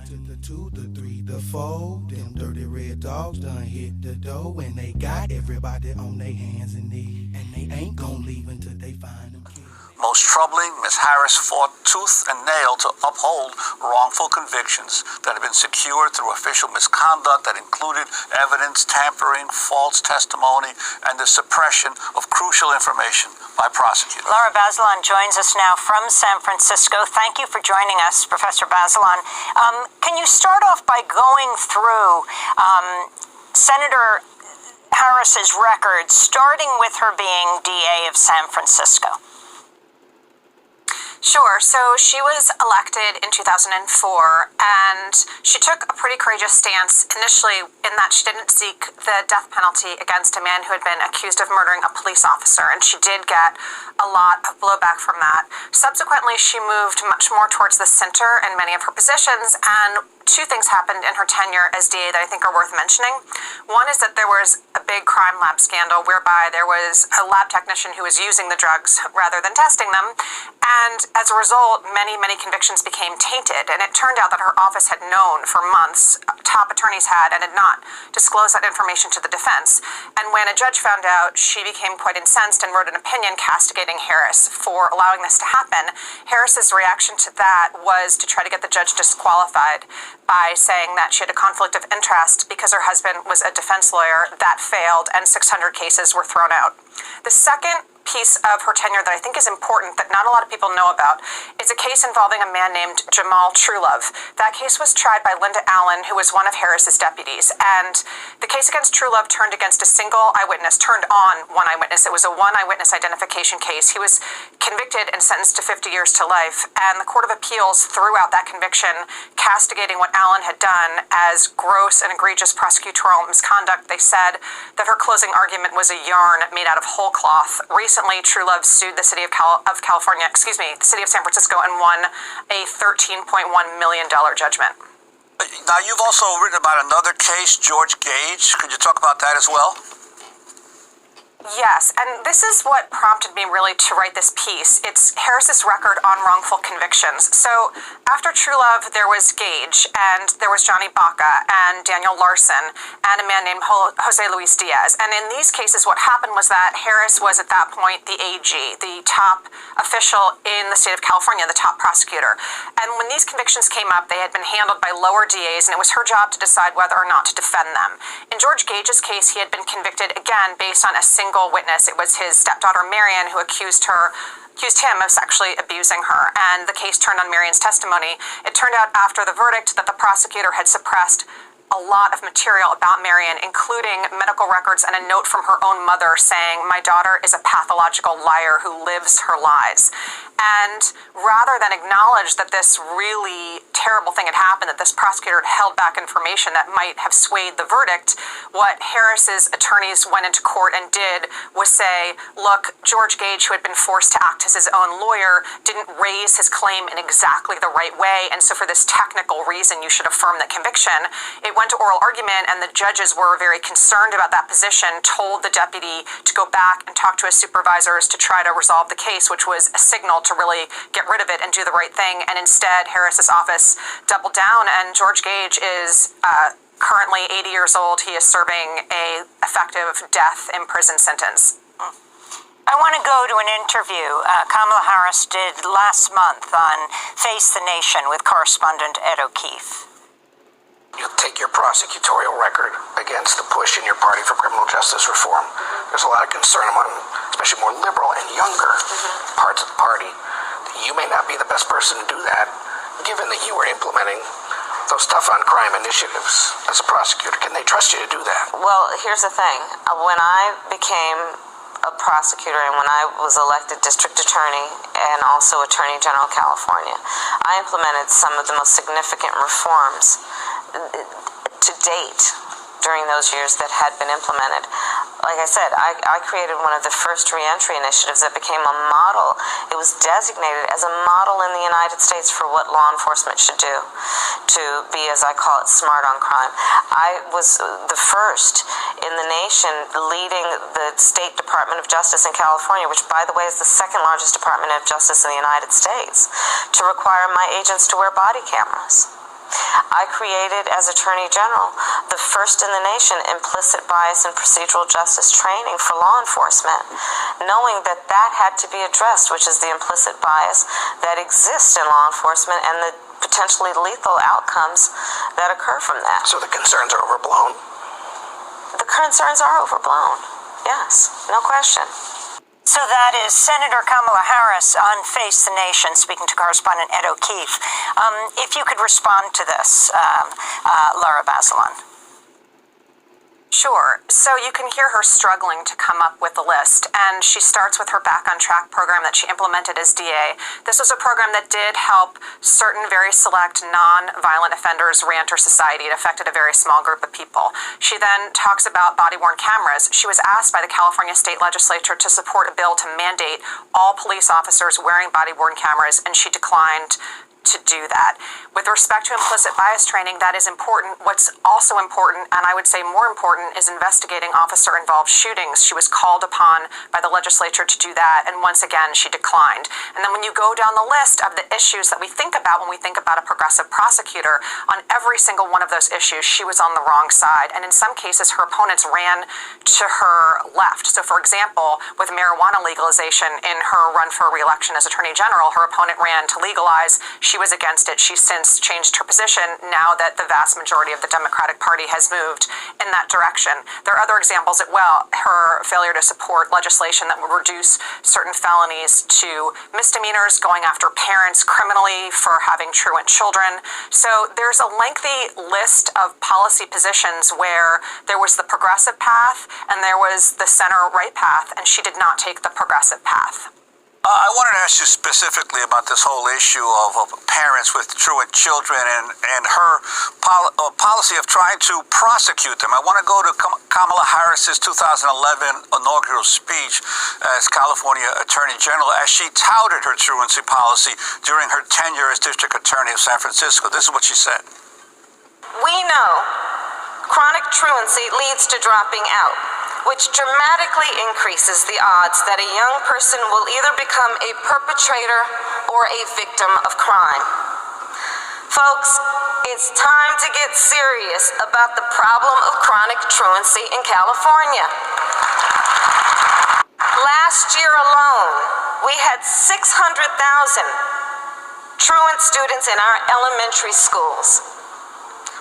To the 2, the 3, the 4, them dirty red dogs done hit the door, and they got everybody on their hands and knees, and they ain't gonna leave until they find them kids. Most troubling, Ms. Harris fought tooth and nail to uphold wrongful convictions that had been secured through official misconduct that included evidence tampering, false testimony, and the suppression of crucial information by prosecutors. Laura Bazelon joins us now from San Francisco. Thank you for joining us, Professor Bazelon. Can you start off by going through Senator Harris's record, starting with her being DA of San Francisco? Sure. So she was elected in 2004, and she took a pretty courageous stance initially in that she didn't seek the death penalty against a man who had been accused of murdering a police officer, and she did get a lot of blowback from that. Subsequently, she moved much more towards the center in many of her positions, and two things happened in her tenure as DA that I think are worth mentioning. One is that there was a big crime lab scandal whereby there was a lab technician who was using the drugs rather than testing them. And as a result, many convictions became tainted. And it turned out that her office had known for months, top attorneys had, and had not disclosed that information to the defense. And when a judge found out, she became quite incensed and wrote an opinion castigating Harris for allowing this to happen. Harris's reaction to that was to try to get the judge disqualified by saying that she had a conflict of interest because her husband was a defense lawyer. That failed, and 600 cases were thrown out. The second piece of her tenure that I think is important that not a lot of people know about is a case involving a man named Jamal Truelove. That case was tried by Linda Allen, who was one of Harris's deputies, and the case against Truelove turned on one eyewitness. It was a one eyewitness identification case. He was convicted and sentenced to 50 years to life, and the Court of Appeals threw out that conviction, castigating what Allen had done as gross and egregious prosecutorial misconduct. They said that her closing argument was a yarn made out of whole cloth. Recently, Truelove sued the city of the city of San Francisco, and won a $13.1 million judgment. Now, you've also written about another case, George Gage. Could you talk about that as well? Yes, and this is what prompted me really to write this piece. It's Harris's record on wrongful convictions. So after Truelove, there was Gage, and there was Johnny Baca, and Daniel Larson, and a man named Jose Luis Diaz. And in these cases, what happened was that Harris was at that point the AG, the top official in the state of California, the top prosecutor. And when these convictions came up, they had been handled by lower DAs, and it was her job to decide whether or not to defend them. In George Gage's case, he had been convicted, again, based on a single witness. It was his stepdaughter Marion who accused him of sexually abusing her, and the case turned on Marion's testimony. It turned out after the verdict that the prosecutor had suppressed a lot of material about Marion, including medical records and a note from her own mother saying, "My daughter is a pathological liar who lives her lies." And rather than acknowledge that this really terrible thing had happened, that this prosecutor had held back information that might have swayed the verdict, what Harris's attorneys went into court and did was say, look, George Gage, who had been forced to act as his own lawyer, didn't raise his claim in exactly the right way, and so for this technical reason, you should affirm the conviction. It went to oral argument, and the judges were very concerned about that position, told the deputy to go back and talk to his supervisors to try to resolve the case, which was a signal to really get rid of it and do the right thing. And instead, Harris's office doubled down, and George Gage is currently 80 years old. He is serving a effective death in prison sentence. I want to go to an interview Kamala Harris did last month on Face the Nation with correspondent Ed O'Keefe. You take your prosecutorial record against the push in your party for criminal justice reform. There's a lot of concern among, especially more liberal and younger parts of the party, that you may not be the best person to do that, given that you were implementing those tough on crime initiatives as a prosecutor. Can they trust you to do that? Well, here's the thing. When I became a prosecutor and when I was elected district attorney and also attorney general of California, I implemented some of the most significant reforms to date during those years that had been implemented. Like I said, I created one of the first reentry initiatives that became a model. It was designated as a model in the United States for what law enforcement should do to be, as I call it, smart on crime. I was the first in the nation leading the State Department of Justice in California, which, by the way, is the second largest Department of Justice in the United States, to require my agents to wear body cameras. I created, as Attorney General, the first in the nation implicit bias and procedural justice training for law enforcement, knowing that that had to be addressed, which is the implicit bias that exists in law enforcement and the potentially lethal outcomes that occur from that. So the concerns are overblown? The concerns are overblown. Yes, no question. So that is Senator Kamala Harris on Face the Nation, speaking to correspondent Ed O'Keefe. If you could respond to this, Laura Bazelon. Sure. So you can hear her struggling to come up with a list, and she starts with her Back on Track program that she implemented as DA. This was a program that did help certain very select non-violent offenders re-enter society. It affected a very small group of people. She then talks about body-worn cameras. She was asked by the California State Legislature to support a bill to mandate all police officers wearing body-worn cameras, and she declined to do that. With respect to implicit bias training, that is important. What's also important, and I would say more important, is investigating officer-involved shootings. She was called upon by the legislature to do that, and once again, she declined. And then when you go down the list of the issues that we think about when we think about a progressive prosecutor, on every single one of those issues, she was on the wrong side. And in some cases, her opponents ran to her left. So for example, with marijuana legalization in her run for re-election as Attorney General, her opponent ran to legalize. She was against it. She's since changed her position now that the vast majority of the Democratic Party has moved in that direction. There are other examples as well. Her failure to support legislation that would reduce certain felonies to misdemeanors, going after parents criminally for having truant children. So there's a lengthy list of policy positions where there was the progressive path and there was the center-right path, and she did not take the progressive path. I wanted to ask you specifically about this whole issue of parents with truant children and her policy of trying to prosecute them. I want to go to Kamala Harris's 2011 inaugural speech as California Attorney General as she touted her truancy policy during her tenure as District Attorney of San Francisco. This is what she said. We know chronic truancy leads to dropping out, which dramatically increases the odds that a young person will either become a perpetrator or a victim of crime. Folks, it's time to get serious about the problem of chronic truancy in California. Last year alone, we had 600,000 truant students in our elementary schools,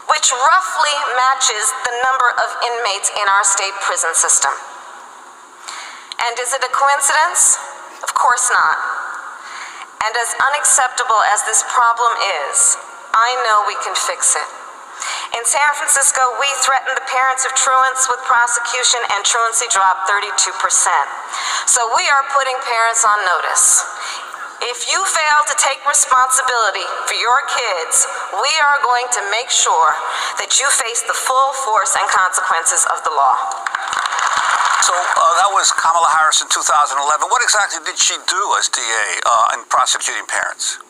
which roughly matches the number of inmates in our state prison system. And is it a coincidence? Of course not. And as unacceptable as this problem is, I know we can fix it. In San Francisco, we threatened the parents of truants with prosecution, and truancy dropped 32%. So we are putting parents on notice. If you fail to take responsibility for your kids, we are going to make sure that you face the full force and consequences of the law. So that was Kamala Harris in 2011. What exactly did she do as DA in prosecuting parents?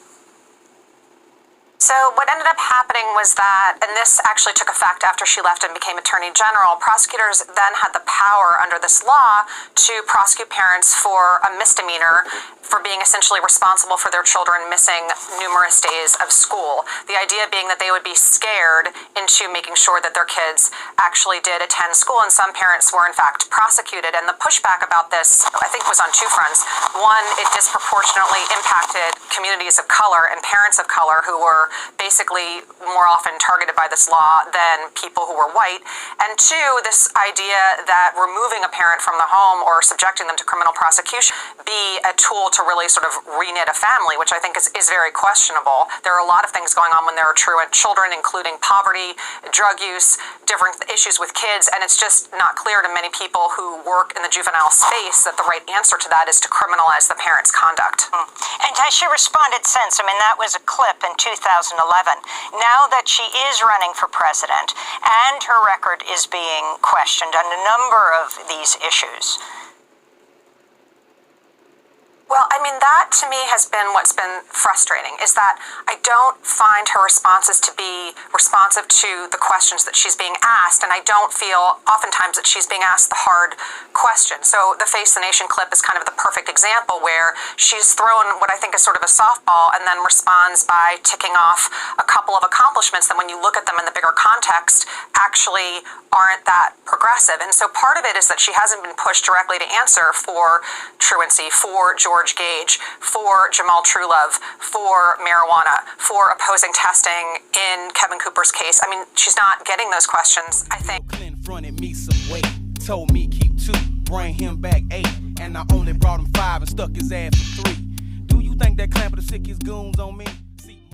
So what ended up happening was that, and this actually took effect after she left and became Attorney General, prosecutors then had the power under this law to prosecute parents for a misdemeanor for being essentially responsible for their children missing numerous days of school. The idea being that they would be scared into making sure that their kids actually did attend school, and some parents were in fact prosecuted. And the pushback about this, I think, was on two fronts. One, it disproportionately impacted communities of color and parents of color who were basically more often targeted by this law than people who were white. And two, this idea that removing a parent from the home or subjecting them to criminal prosecution be a tool to really sort of reknit a family, which I think is very questionable. There are a lot of things going on when there are truant children, including poverty, drug use, different issues with kids, and it's just not clear to many people who work in the juvenile space that the right answer to that is to criminalize the parent's conduct. And has she responded since? I mean, that was a clip in 2011. Now that she is running for president and her record is being questioned on a number of these issues. Well, I mean, that to me has been what's been frustrating, is that I don't find her responses to be responsive to the questions that she's being asked, and I don't feel oftentimes that she's being asked the hard questions. So the Face the Nation clip is kind of the perfect example where she's thrown what I think is sort of a softball and then responds by ticking off a couple of accomplishments that when you look at them in the bigger context actually aren't that progressive. And so part of it is that she hasn't been pushed directly to answer for truancy, for George Gage, for Jamal Truelove, for marijuana, for opposing testing in Kevin Cooper's case. I mean, she's not getting those questions, I think. Clint fronted me some weight, told me keep 2, bring him back 8, and I only brought him 5 and stuck his ass for 3. Do you think that Clamp of the sickest goons on me?